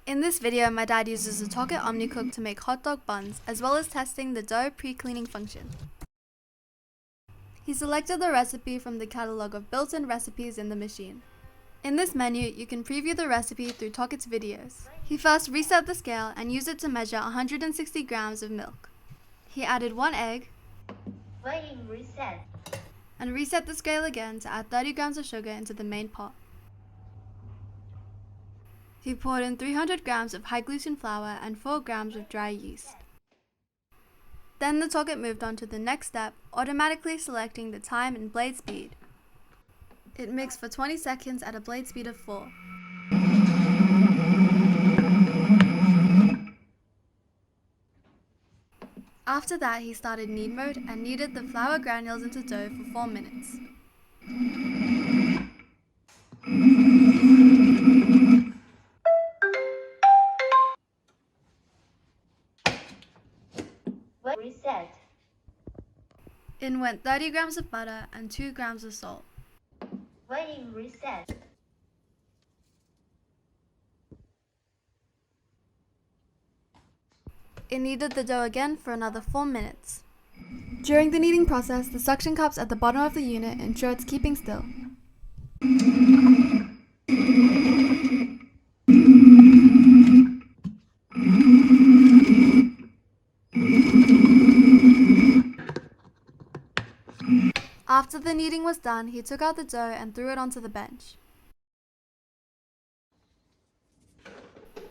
In this video, my dad uses the Tokit Omni Cook to make hot dog buns, as well as testing the dough pre-cleaning function. He selected the recipe from the catalog of built-in recipes in the machine. In this menu, you can preview the recipe through Tokit's videos. He first reset the scale and used it to measure 160 grams of milk. He added 1 egg, Weighing reset. and reset the scale again to add 30 grams of sugar into the main pot. He poured in 300 grams of high-gluten flour and 4 grams of dry yeast. Then the Tokit moved on to the next step, automatically selecting the time and blade speed. It mixed for 20 seconds at a blade speed of 4. After that, he started knead mode and kneaded the flour granules into dough for 4 minutes. Reset. In went 30 grams of butter and 2 grams of salt. Weighing reset. It kneaded the dough again for another 4 minutes. During the kneading process, the suction cups at the bottom of the unit ensure it's keeping still. After the kneading was done, he took out the dough and threw it onto the bench.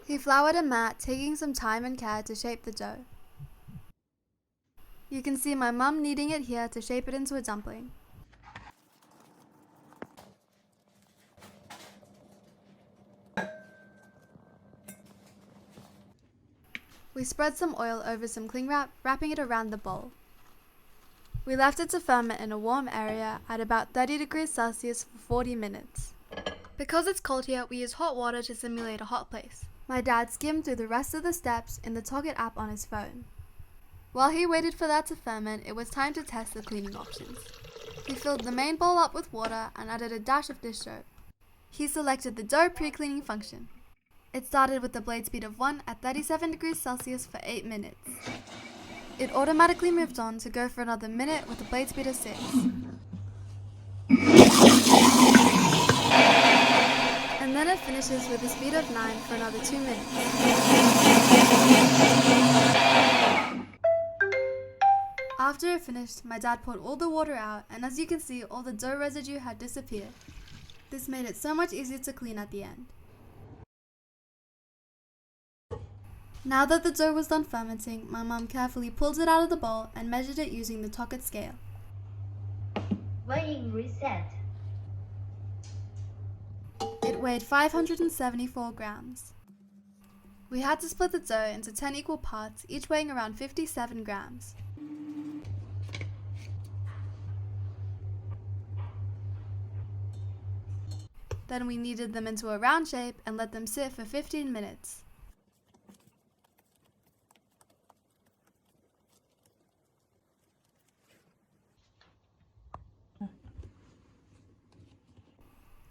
He floured a mat, taking some time and care to shape the dough. You can see my mum kneading it here to shape it into a dumpling. We spread some oil over some cling wrap, wrapping it around the bowl. We left it to ferment in a warm area at about 30 degrees Celsius for 40 minutes. Because it's cold here, we use hot water to simulate a hot place. My dad skimmed through the rest of the steps in the Tokit app on his phone. While he waited for that to ferment, it was time to test the cleaning options. He filled the main bowl up with water and added a dash of dish soap. He selected the dough pre-cleaning function. It started with the blade speed of 1 at 37 degrees Celsius for 8 minutes. It automatically moved on to go for another minute with a blade speed of 6. And then it finishes with a speed of 9 for another 2 minutes. After it finished, my dad poured all the water out, and as you can see, all the dough residue had disappeared. This made it so much easier to clean at the end. Now that the dough was done fermenting, my mum carefully pulled it out of the bowl and measured it using the Tokit scale. Weighing reset. It weighed 574 grams. We had to split the dough into 10 equal parts, each weighing around 57 grams. Then we kneaded them into a round shape and let them sit for 15 minutes.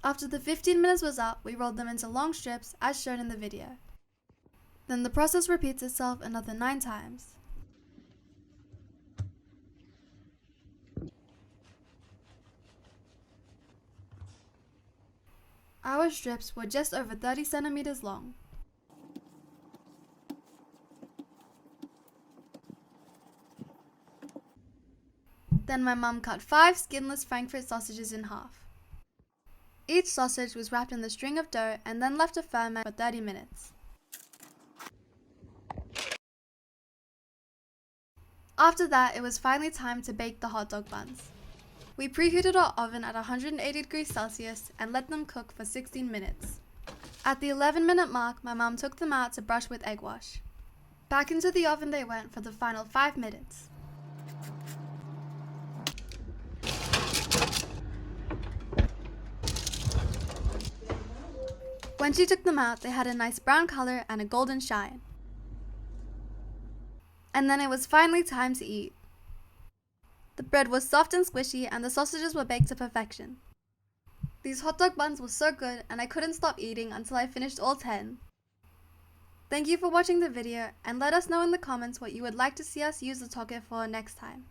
After the 15 minutes was up, we rolled them into long strips as shown in the video. Then the process repeats itself another 9 times. Our strips were just over 30 centimeters long. Then my mum cut 5 skinless Frankfurt sausages in half. Each sausage was wrapped in the string of dough and then left to ferment for 30 minutes. After that, it was finally time to bake the hot dog buns. We preheated our oven at 180 degrees Celsius and let them cook for 16 minutes. At the 11-minute mark, my mum took them out to brush with egg wash. Back into the oven they went for the final 5 minutes. When she took them out, they had a nice brown color and a golden shine. And then it was finally time to eat. The bread was soft and squishy and the sausages were baked to perfection. These hot dog buns were so good and I couldn't stop eating until I finished all 10. Thank you for watching the video, and let us know in the comments what you would like to see us use the Tokit for next time.